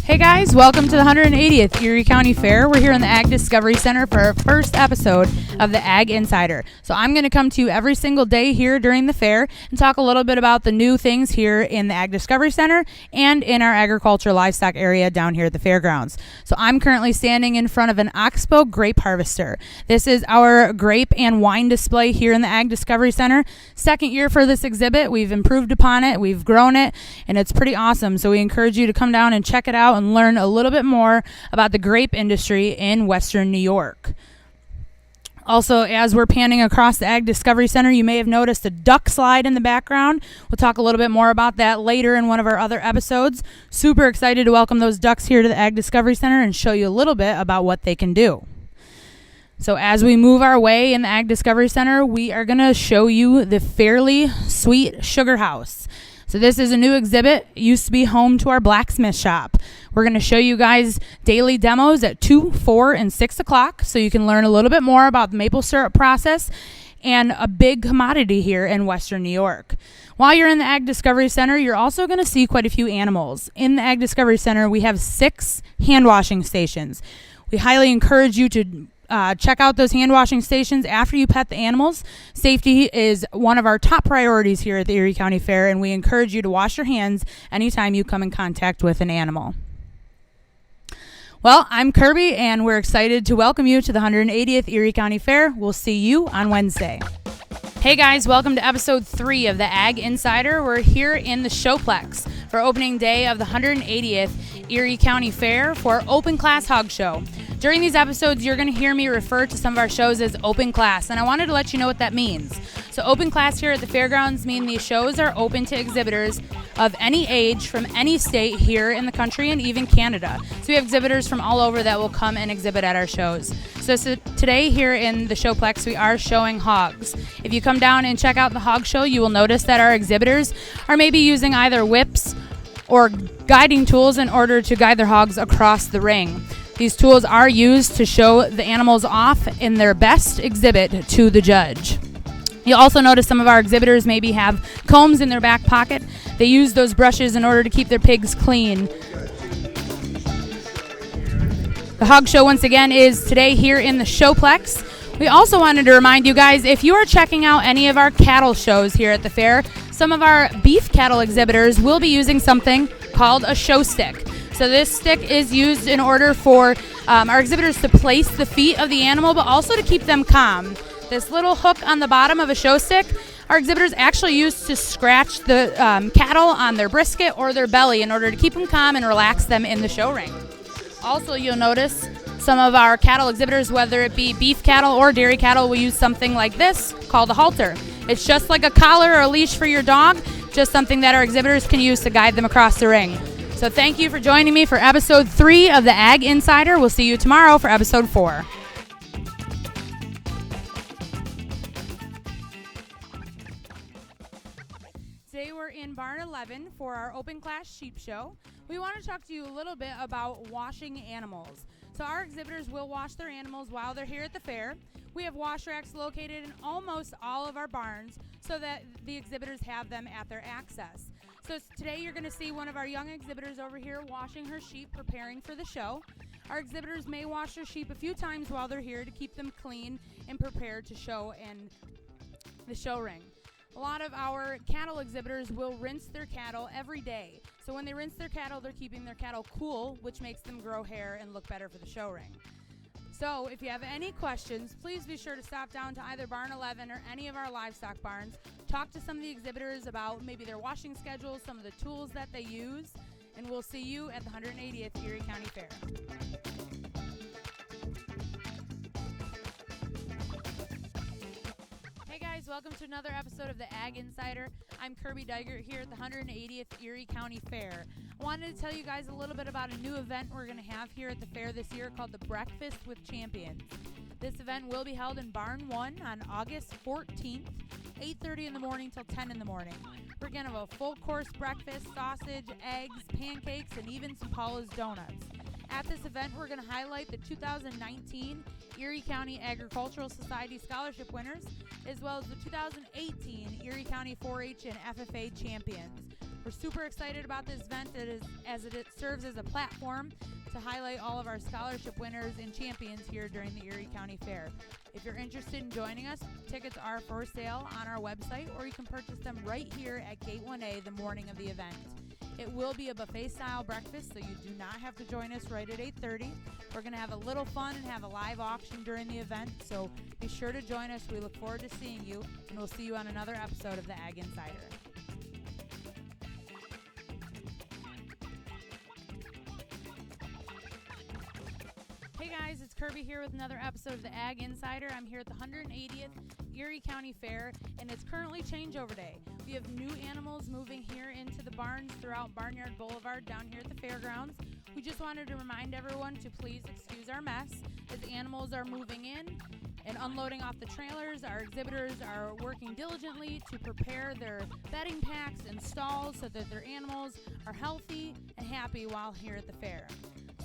Hey guys, welcome to the 180th Erie County Fair. We're here in the Ag Discovery Center for our first episode of the Ag Insider. So I'm going to come to you every single day here during the fair and talk a little bit about the new things here in the Ag Discovery Center and in our agriculture livestock area down here at the fairgrounds. So I'm currently standing in front of an Oxbow grape harvester. This is our grape and wine display here in the Ag Discovery Center. Second year for this exhibit. We've improved upon it, we've grown it, and it's pretty awesome. So we encourage you to come down and check it out and learn a little bit more about the grape industry in Western New York. Also, as we're panning across the Ag Discovery Center, you may have noticed a duck slide in the background. We'll talk a little bit more about that later in one of our other episodes. Super excited to welcome those ducks here to the Ag Discovery Center and show you a little bit about what they can do. So as we move our way in the Ag Discovery Center, we are going to show you the Fairly Sweet Sugar House. So this is a new exhibit. It used to be home to our blacksmith shop. We're going to show you guys daily demos at 2, 4, and 6 o'clock so you can learn a little bit more about the maple syrup process and a big commodity here in Western New York. While you're in the Ag Discovery Center, you're also going to see quite a few animals. In the Ag Discovery Center, we have 6 hand washing stations. We highly encourage you to check out those hand washing stations after you pet the animals. Safety is one of our top priorities here at the Erie County Fair, and we encourage you to wash your hands anytime you come in contact with an animal. Well, I'm Kirby, and we're excited to welcome you to the 180th Erie County Fair. We'll see you on Wednesday. Hey guys, welcome to episode 3 of the Ag Insider. We're here in the Showplex for opening day of the 180th Erie County Fair for Open Class Hog Show. During these episodes, you're going to hear me refer to some of our shows as open class, and I wanted to let you know what that means. So open class here at the fairgrounds mean these shows are open to exhibitors of any age from any state here in the country and even Canada. So we have exhibitors from all over that will come and exhibit at our shows. So today here in the Showplex, we are showing hogs. If you come down and check out the hog show, you will notice that our exhibitors are maybe using either whips or guiding tools in order to guide their hogs across the ring. These tools are used to show the animals off in their best exhibit to the judge. You'll also notice some of our exhibitors maybe have combs in their back pocket. They use those brushes in order to keep their pigs clean. The hog show, once again, is today here in the Showplex. We also wanted to remind you guys, if you are checking out any of our cattle shows here at the fair, some of our beef cattle exhibitors will be using something called a show stick. So this stick is used in order for our exhibitors to place the feet of the animal, but also to keep them calm. This little hook on the bottom of a show stick, our exhibitors actually use to scratch the cattle on their brisket or their belly in order to keep them calm and relax them in the show ring. Also, you'll notice some of our cattle exhibitors, whether it be beef cattle or dairy cattle, will use something like this called a halter. It's just like a collar or a leash for your dog, just something that our exhibitors can use to guide them across the ring. So thank you for joining me for episode 3 of the Ag Insider. We'll see you tomorrow for episode 4. Today we're in Barn 11 for our open class sheep show. We want to talk to you a little bit about washing animals. So our exhibitors will wash their animals while they're here at the fair. We have wash racks located in almost all of our barns so that the exhibitors have them at their access. So today you're going to see one of our young exhibitors over here washing her sheep, preparing for the show. Our exhibitors may wash their sheep a few times while they're here to keep them clean and prepared to show in the show ring. A lot of our cattle exhibitors will rinse their cattle every day. So when they rinse their cattle, they're keeping their cattle cool, which makes them grow hair and look better for the show ring. So if you have any questions, please be sure to stop down to either Barn 11 or any of our livestock barns. Talk to some of the exhibitors about maybe their washing schedules, some of the tools that they use, and we'll see you at the 180th Erie County Fair. Hey guys, welcome to another episode of the Ag Insider. I'm Kirby Digert here at the 180th Erie County Fair. I wanted to tell you guys a little bit about a new event we're going to have here at the fair this year called the Breakfast with Champions. This event will be held in Barn 1 on August 14th, 8:30 in the morning till 10 in the morning. We're going to have a full course breakfast, sausage, eggs, pancakes, and even some Paula's Donuts. At this event, we're going to highlight the 2019 Erie County Agricultural Society Scholarship winners, as well as the 2018 Erie County 4-H and FFA champions. We're super excited about this event as it serves as a platform to highlight all of our scholarship winners and champions here during the Erie County Fair. If you're interested in joining us, tickets are for sale on our website, or you can purchase them right here at Gate 1A the morning of the event. It will be a buffet-style breakfast, so you do not have to join us right at 8:30. We're going to have a little fun and have a live auction during the event, so be sure to join us. We look forward to seeing you, and we'll see you on another episode of the Ag Insider. Hey guys, it's Kirby here with another episode of the Ag Insider. I'm here at the 180th Erie County Fair, and it's currently changeover day. We have new animals moving here into the barns throughout Barnyard Boulevard down here at the fairgrounds. We just wanted to remind everyone to please excuse our mess as animals are moving in and unloading off the trailers. Our exhibitors are working diligently to prepare their bedding packs and stalls so that their animals are healthy and happy while here at the fair.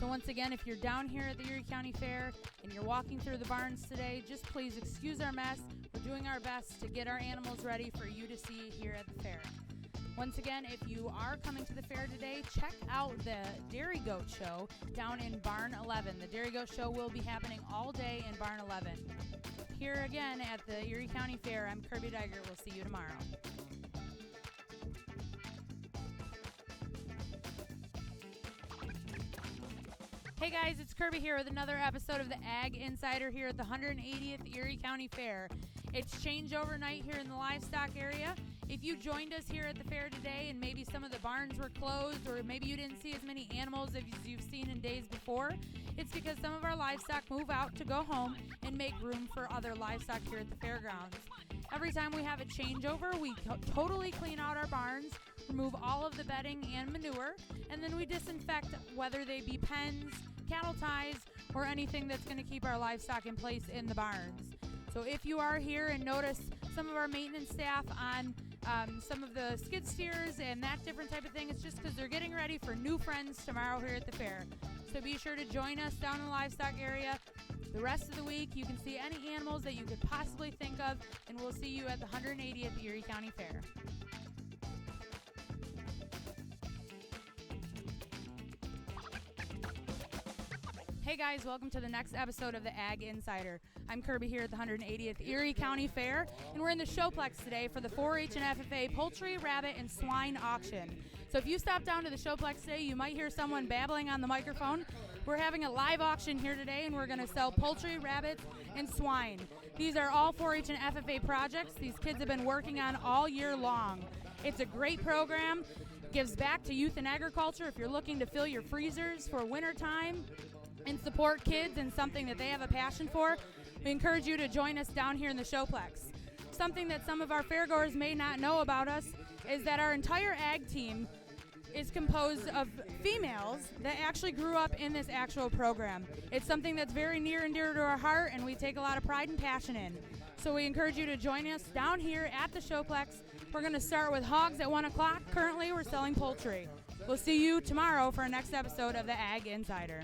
So once again, if you're down here at the Erie County Fair and you're walking through the barns today, just please excuse our mess. We're doing our best to get our animals ready for you to see here at the fair. Once again, if you are coming to the fair today, check out the Dairy Goat Show down in Barn 11. The Dairy Goat Show will be happening all day in Barn 11. Here again at the Erie County Fair, I'm Kirby Digert. We'll see you tomorrow. Hey guys, it's Kirby here with another episode of the Ag Insider here at the 180th Erie County Fair. It's changeover night here in the livestock area. If you joined us here at the fair today and maybe some of the barns were closed, or maybe you didn't see as many animals as you've seen in days before, it's because some of our livestock move out to go home and make room for other livestock here at the fairgrounds. Every time we have a changeover, we totally clean out our barns, remove all of the bedding and manure, and then we disinfect, whether they be pens, cattle ties, or anything that's going to keep our livestock in place in the barns. So if you are here and notice some of our maintenance staff on some of the skid steers and that different type of thing, it's just because they're getting ready for new friends tomorrow here at the fair. So be sure to join us down in the livestock area. The rest of the week, you can see any animals that you could possibly think of, and we'll see you at the 180th Erie County Fair. Hey guys, welcome to the next episode of the Ag Insider. I'm Kirby here at the 180th Erie County Fair, and we're in the Showplex today for the 4-H and FFA poultry, rabbit, and swine auction. So if you stop down to the Showplex today, you might hear someone babbling on the microphone. We're having a live auction here today, and we're going to sell poultry, rabbits, and swine. These are all 4-H and FFA projects these kids have been working on all year long. It's a great program, gives back to youth and agriculture if you're looking to fill your freezers for wintertime and support kids in something that they have a passion for. We encourage you to join us down here in the Showplex. Something that some of our fairgoers may not know about us is that our entire ag team is composed of females that actually grew up in this actual program. It's something that's very near and dear to our heart, and we take a lot of pride and passion in. So we encourage you to join us down here at the Showplex. We're going to start with hogs at 1 o'clock. Currently, we're selling poultry. We'll see you tomorrow for our next episode of the Ag Insider.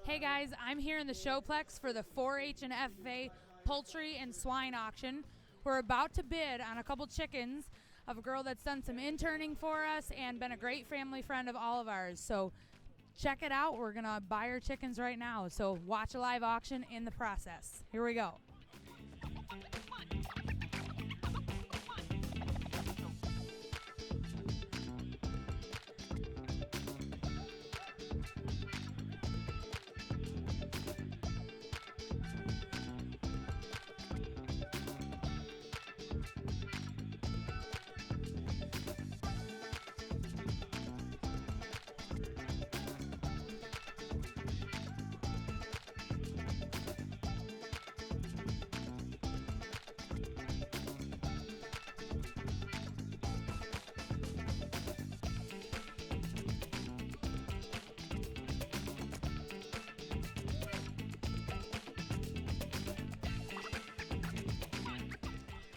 Hey guys, I'm here in the Showplex for the 4-H and FFA poultry and swine auction. We're about to bid on a couple chickens of a girl that's done some interning for us and been a great family friend of all of ours. So check it out. We're going to buy her chickens right now. So watch a live auction in the process. Here we go.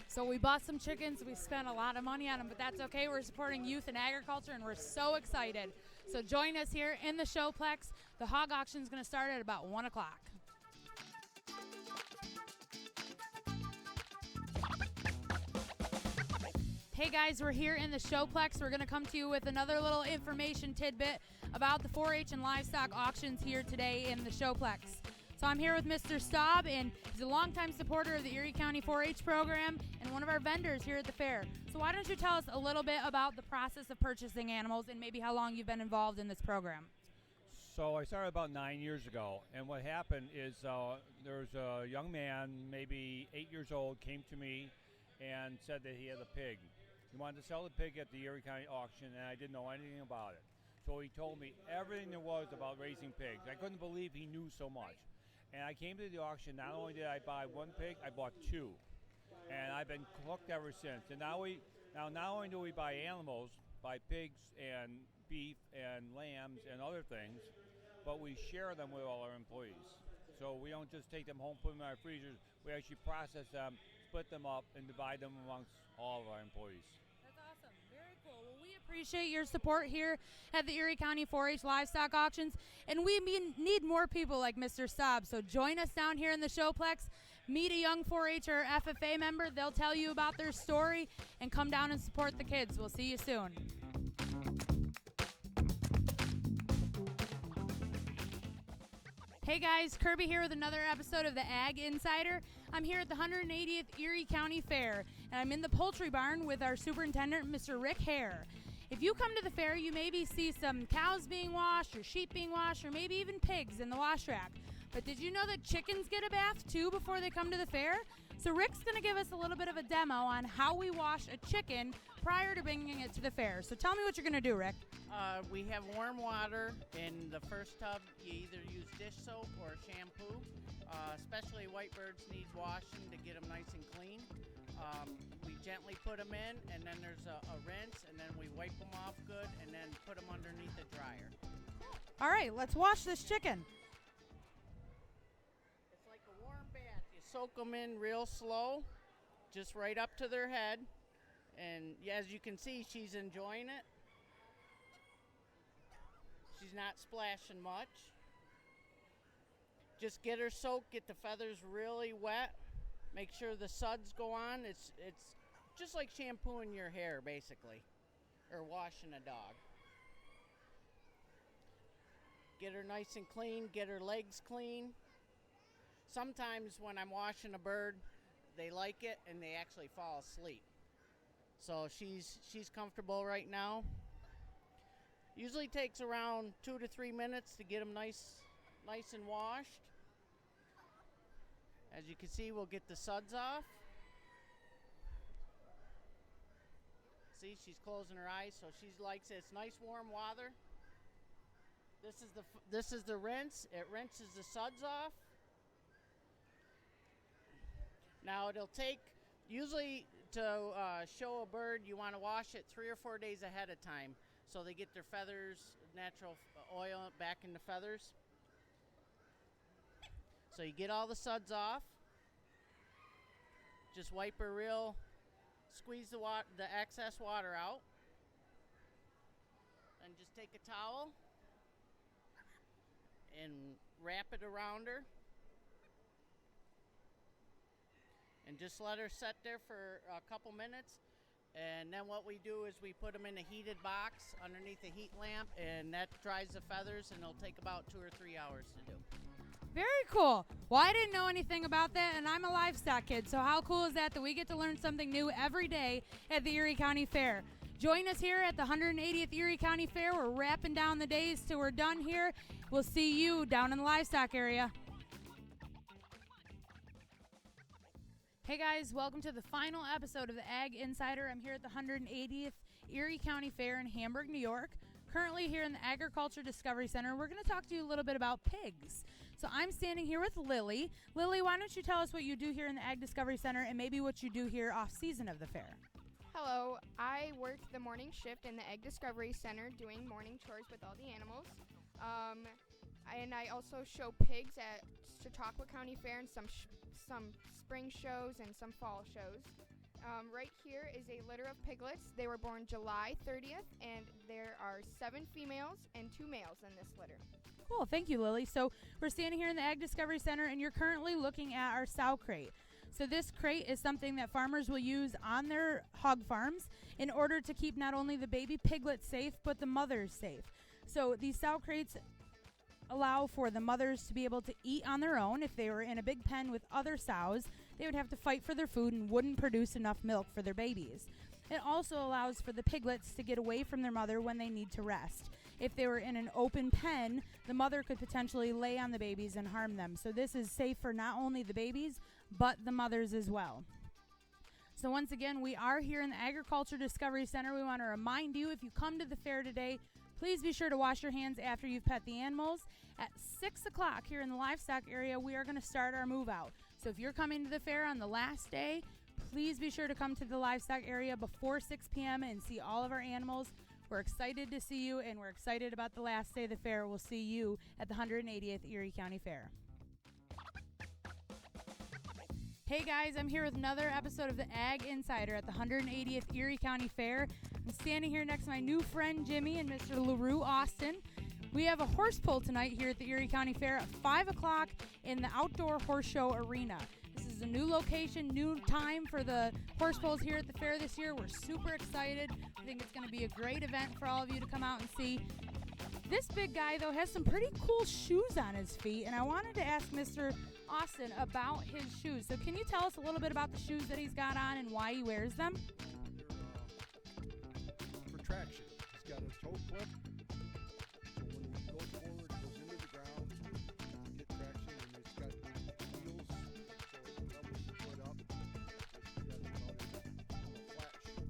So we bought some chickens. We spent a lot of money on them, but that's okay. We're supporting youth and agriculture, and we're so excited. So join us here in the Showplex. The hog auction is going to start at about 1 o'clock. Hey guys, we're here in the Showplex. We're going to come to you with another little information tidbit about the 4-H and livestock auctions here today in the Showplex. So I'm here with Mr. Staub, and he's a longtime supporter of the Erie County 4-H program and one of our vendors here at the fair. So why don't you tell us a little bit about the process of purchasing animals and maybe how long you've been involved in this program? So I started about 9 years ago, and what happened is there was a young man, maybe 8 years old, came to me and said that he had a pig. He wanted to sell the pig at the Erie County auction, and I didn't know anything about it. So he told me everything there was about raising pigs. I couldn't believe he knew so much. And I came to the auction. Not only did I buy one pig, I bought two. And I've been hooked ever since. And now not only do we buy animals, buy pigs and beef and lambs and other things, but we share them with all our employees. So we don't just take them home, put them in our freezers. We actually process them, split them up, and divide them amongst all of our employees. That's awesome. Very cool. Well, we appreciate your support here at the Erie County 4-H livestock auctions, and we need more people like Mr. Staub. So join us down here in the Showplex. Meet a young 4-H or FFA member. They'll tell you about their story, and come down and support the kids. We'll see you soon. Hey guys, Kirby here with another episode of the Ag Insider. I'm here at the 180th Erie County Fair, and I'm in the poultry barn with our superintendent, Mr. Rick Hare. If you come to the fair, you maybe see some cows being washed, or sheep being washed, or maybe even pigs in the wash rack. But did you know that chickens get a bath too before they come to the fair? So Rick's going to give us a little bit of a demo on how we wash a chicken prior to bringing it to the fair. So tell me what you're going to do, Rick. We have warm water in the first tub. You either use dish soap or shampoo. Especially white birds need washing to get them nice and clean. We gently put them in, and then there's a rinse, and then we wipe them off good, and then put them underneath the dryer. All right, let's wash this chicken. It's like a warm bath. You soak them in real slow, just right up to their head. And as you can see, she's enjoying it. She's not splashing much. Just get her soaked, get the feathers really wet. Make sure the suds go on. It's just like shampooing your hair, basically, or washing a dog. Get her nice and clean, get her legs clean. Sometimes when I'm washing a bird, they like it and they actually fall asleep. So she's comfortable right now. Usually takes around 2 to 3 minutes to get them nice and washed. As you can see, we'll get the suds off. See, she's closing her eyes, so she likes it. It's nice warm water. This is the rinse. It rinses the suds off. Now it'll take, usually to show a bird, you want to wash it 3 or 4 days ahead of time, so they get their feathers, natural oil back in the feathers. So you get all the suds off. Just wipe her real, squeeze the excess water out. And just take a towel and wrap it around her. And just let her sit there for a couple minutes. And then what we do is we put them in a heated box underneath a heat lamp, and that dries the feathers, and it'll take about 2 or 3 hours to do. Very cool. Well, I didn't know anything about that, and I'm a livestock kid, so how cool is that we get to learn something new every day at the Erie County Fair. Join us here at the 180th Erie County Fair. We're wrapping down the days till we're done here. We'll see you down in the livestock area. Hey guys, welcome to the final episode of the Ag Insider. I'm here at the 180th Erie County Fair in Hamburg, New York. Currently here in the Agriculture Discovery Center, we're going to talk to you a little bit about pigs. So I'm standing here with Lily. Lily, why don't you tell us what you do here in the Ag Discovery Center and maybe what you do here off season of the fair? Hello, I work the morning shift in the Ag Discovery Center doing morning chores with all the animals. And I also show pigs at Chautauqua County Fair and some spring shows and some fall shows. Right here is a litter of piglets. They were born July 30th, and there are 7 females and 2 males in this litter. Cool, thank you, Lily. So we're standing here in the Ag Discovery Center, and you're currently looking at our sow crate. So this crate is something that farmers will use on their hog farms in order to keep not only the baby piglets safe, but the mothers safe. So these sow crates allow for the mothers to be able to eat on their own. If they were in a big pen with other sows, they would have to fight for their food and wouldn't produce enough milk for their babies. It also allows for the piglets to get away from their mother when they need to rest. If they were in an open pen, the mother could potentially lay on the babies and harm them. So this is safe for not only the babies, but the mothers as well. So once again, we are here in the Agriculture Discovery Center. We want to remind you, if you come to the fair today, please be sure to wash your hands after you've pet the animals. At 6 o'clock here in the livestock area, we are going to start our move out. So if you're coming to the fair on the last day, please be sure to come to the livestock area before 6 p.m. and see all of our animals. We're excited to see you, and we're excited about the last day of the fair. We'll see you at the 180th Erie County Fair. Hey guys, I'm here with another episode of the Ag Insider at the 180th Erie County Fair. I'm standing here next to my new friend Jimmy and Mr. LaRue Austin. We have a horse pull tonight here at the Erie County Fair at 5 o'clock in the Outdoor Horse Show Arena. This is a new location, new time for the horse pulls here at the fair this year. We're super excited. I think it's going to be a great event for all of you to come out and see. This big guy, though, has some pretty cool shoes on his feet, and I wanted to ask Mr. Austin about his shoes. So can you tell us a little bit about the shoes that he's got on and why he wears them? For traction. He's got a toe clip, so when he goes forward, it goes into the ground to get traction, and it's got wheels, so it levels the foot up. Basically, that's about it. A flat shoe.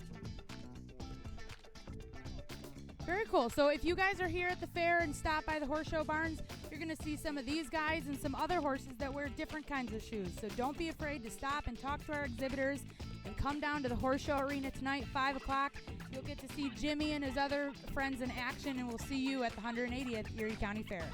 Very cool. So if you guys are here at the fair and stop by the horse show barns, you're going to see some of these guys and some other horses that wear different kinds of shoes. So don't be afraid to stop and talk to our exhibitors and come down to the horse show arena tonight, 5 o'clock. You'll get to see Jimmy and his other friends in action, and we'll see you at the 180th Erie County Fair.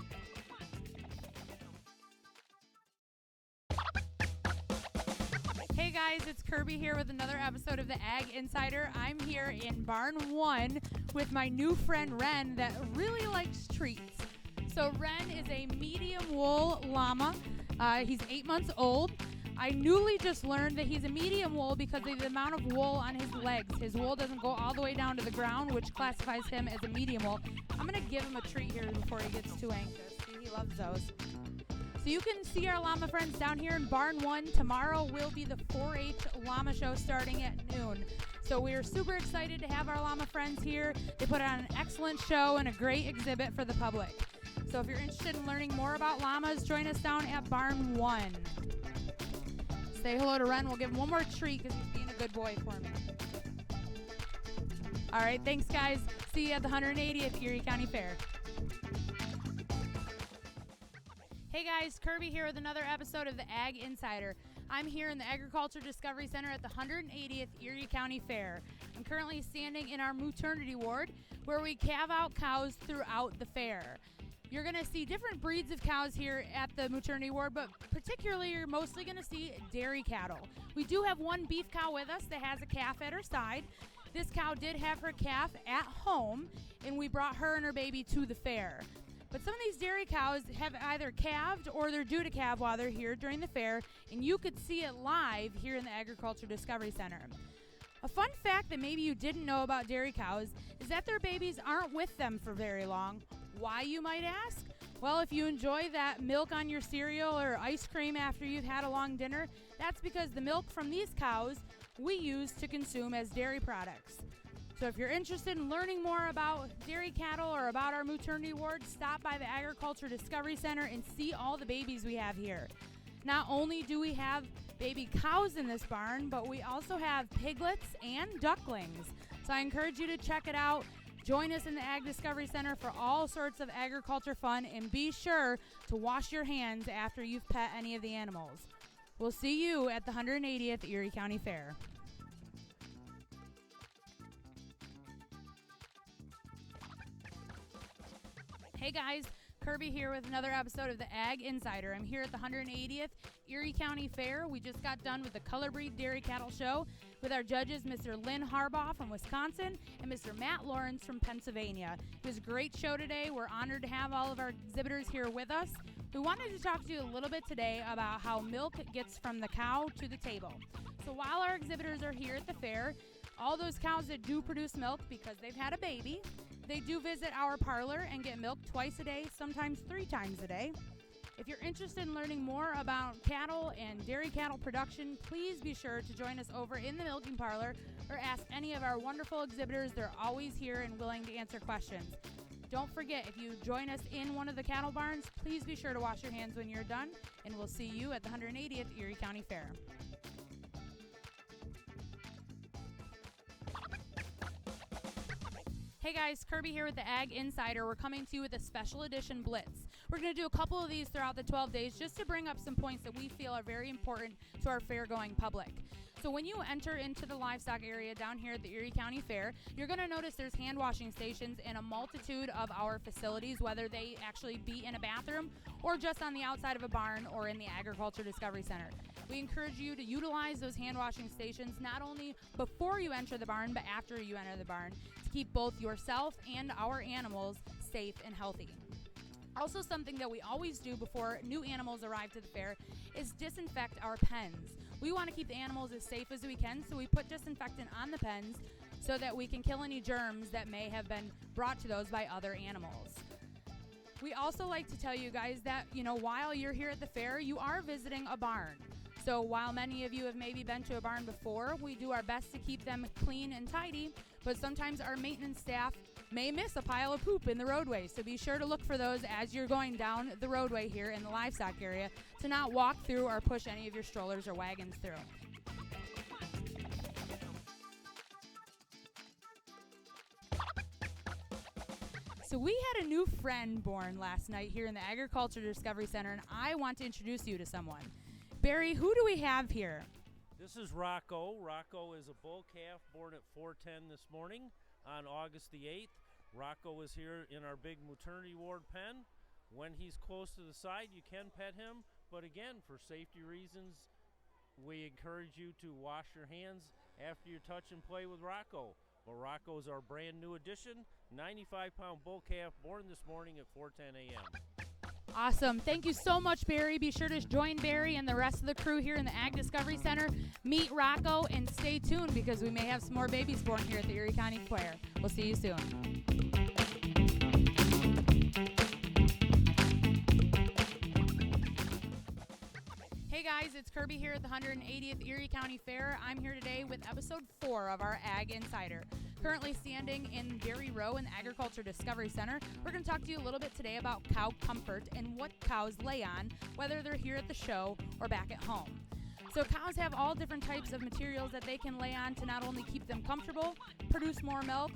Hey guys, it's Kirby here with another episode of the Ag Insider. I'm here in Barn 1 with my new friend Ren that really likes treats. So Ren is a medium wool llama. He's 8 months old. I newly just learned that he's a medium wool because of the amount of wool on his legs. His wool doesn't go all the way down to the ground, which classifies him as a medium wool. I'm going to give him a treat here before he gets too anxious. See, he loves those. So you can see our llama friends down here in Barn 1. Tomorrow will be the 4-H llama show starting at noon. So we are super excited to have our llama friends here. They put on an excellent show and a great exhibit for the public. So if you're interested in learning more about llamas, join us down at Barn 1. Say hello to Ren. We'll give him one more treat because he's being a good boy for me. All right, thanks, guys. See you at the 180th Erie County Fair. Hey, guys. Kirby here with another episode of the Ag Insider. I'm here in the Agriculture Discovery Center at the 180th Erie County Fair. I'm currently standing in our maternity ward where we calve out cows throughout the fair. You're going to see different breeds of cows here at the maternity ward, but particularly you're mostly going to see dairy cattle. We do have one beef cow with us that has a calf at her side. This cow did have her calf at home, and we brought her and her baby to the fair. But some of these dairy cows have either calved or they're due to calve while they're here during the fair, and you could see it live here in the Agriculture Discovery Center. A fun fact that maybe you didn't know about dairy cows is that their babies aren't with them for very long. Why, you might ask? Well, if you enjoy that milk on your cereal or ice cream after you've had a long dinner, that's because the milk from these cows we use to consume as dairy products. So if you're interested in learning more about dairy cattle or about our maternity ward, stop by the Agriculture Discovery Center and see all the babies we have here. Not only do we have baby cows in this barn, but we also have piglets and ducklings. So I encourage you to check it out. Join us in the Ag Discovery Center for all sorts of agriculture fun, and be sure to wash your hands after you've pet any of the animals. We'll see you at the 180th Erie County Fair. Hey guys, Kirby here with another episode of the Ag Insider. I'm here at the 180th Erie County Fair. We just got done with the Color Breed Dairy Cattle Show with our judges, Mr. Lynn Harbaugh from Wisconsin and Mr. Matt Lawrence from Pennsylvania. It was a great show today. We're honored to have all of our exhibitors here with us. We wanted to talk to you a little bit today about how milk gets from the cow to the table. So while our exhibitors are here at the fair, all those cows that do produce milk because they've had a baby, they do visit our parlor and get milk twice a day, sometimes 3 times a day. If you're interested in learning more about cattle and dairy cattle production, please be sure to join us over in the milking parlor or ask any of our wonderful exhibitors. They're always here and willing to answer questions. Don't forget, if you join us in one of the cattle barns, please be sure to wash your hands when you're done, and we'll see you at the 180th Erie County Fair. Hey guys, Kirby here with the Ag Insider. We're coming to you with a special edition blitz. We're going to do a couple of these throughout the 12 days just to bring up some points that we feel are very important to our fair-going public. So when you enter into the livestock area down here at the Erie County Fair, you're going to notice there's hand washing stations in a multitude of our facilities, whether they actually be in a bathroom or just on the outside of a barn or in the Agriculture Discovery Center. We encourage you to utilize those hand washing stations not only before you enter the barn, but after you enter the barn to keep both yourself and our animals safe and healthy. Also, something that we always do before new animals arrive to the fair is disinfect our pens. We want to keep the animals as safe as we can, so we put disinfectant on the pens so that we can kill any germs that may have been brought to those by other animals. We also like to tell you guys that, while you're here at the fair, you are visiting a barn. So while many of you have maybe been to a barn before, we do our best to keep them clean and tidy, but sometimes our maintenance staff may miss a pile of poop in the roadway. So be sure to look for those as you're going down the roadway here in the livestock area to not walk through or push any of your strollers or wagons through. So we had a new friend born last night here in the Agriculture Discovery Center, and I want to introduce you to someone. Barry, who do we have here? This is Rocco. Rocco is a bull calf born at 4:10 this morning on August the 8th. Rocco is here in our big maternity ward pen. When he's close to the side, you can pet him, but again, for safety reasons, we encourage you to wash your hands after you touch and play with Rocco. But Rocco is our brand new addition, 95-pound bull calf born this morning at 4:10 a.m. Awesome. Thank you so much, Barry. Be sure to join Barry and the rest of the crew here in the Ag Discovery Center. Meet Rocco and stay tuned because we may have some more babies born here at the Erie County Fair. We'll see you soon. Hey guys, it's Kirby here at the 180th Erie County Fair. I'm here today with episode 4 of our Ag Insider. Currently standing in Dairy Row in the Agriculture Discovery Center, we're going to talk to you a little bit today about cow comfort and what cows lay on, whether they're here at the show or back at home. So cows have all different types of materials that they can lay on to not only keep them comfortable, produce more milk,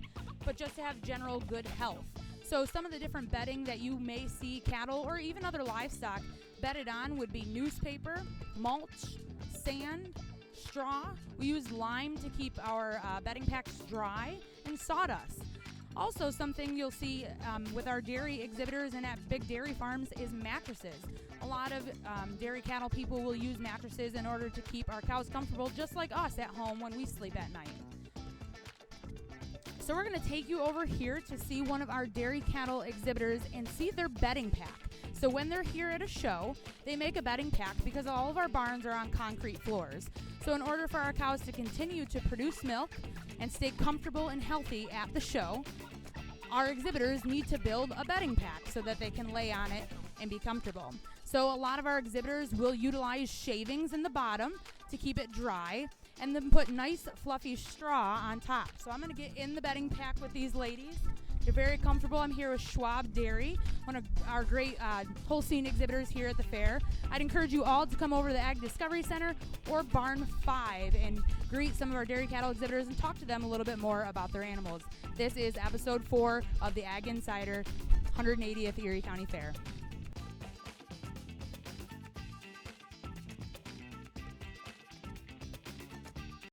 but just to have general good health. So some of the different bedding that you may see cattle or even other livestock bedded on would be newspaper, mulch, sand, straw. We use lime to keep our bedding packs dry, and sawdust. Also, something you'll see with our dairy exhibitors and at big dairy farms is mattresses. A lot of dairy cattle people will use mattresses in order to keep our cows comfortable, just like us at home when we sleep at night. So we're going to take you over here to see one of our dairy cattle exhibitors and see their bedding pack. So when they're here at a show, they make a bedding pack because all of our barns are on concrete floors. So in order for our cows to continue to produce milk and stay comfortable and healthy at the show, our exhibitors need to build a bedding pack so that they can lay on it and be comfortable. So a lot of our exhibitors will utilize shavings in the bottom to keep it dry and then put nice fluffy straw on top. So I'm going to get in the bedding pack with these ladies. They're very comfortable. I'm here with Schwab Dairy, one of our great Holstein exhibitors here at the fair. I'd encourage you all to come over to the Ag Discovery Center or Barn 5 and greet some of our dairy cattle exhibitors and talk to them a little bit more about their animals. This is episode 4 of the Ag Insider, 180th Erie County Fair.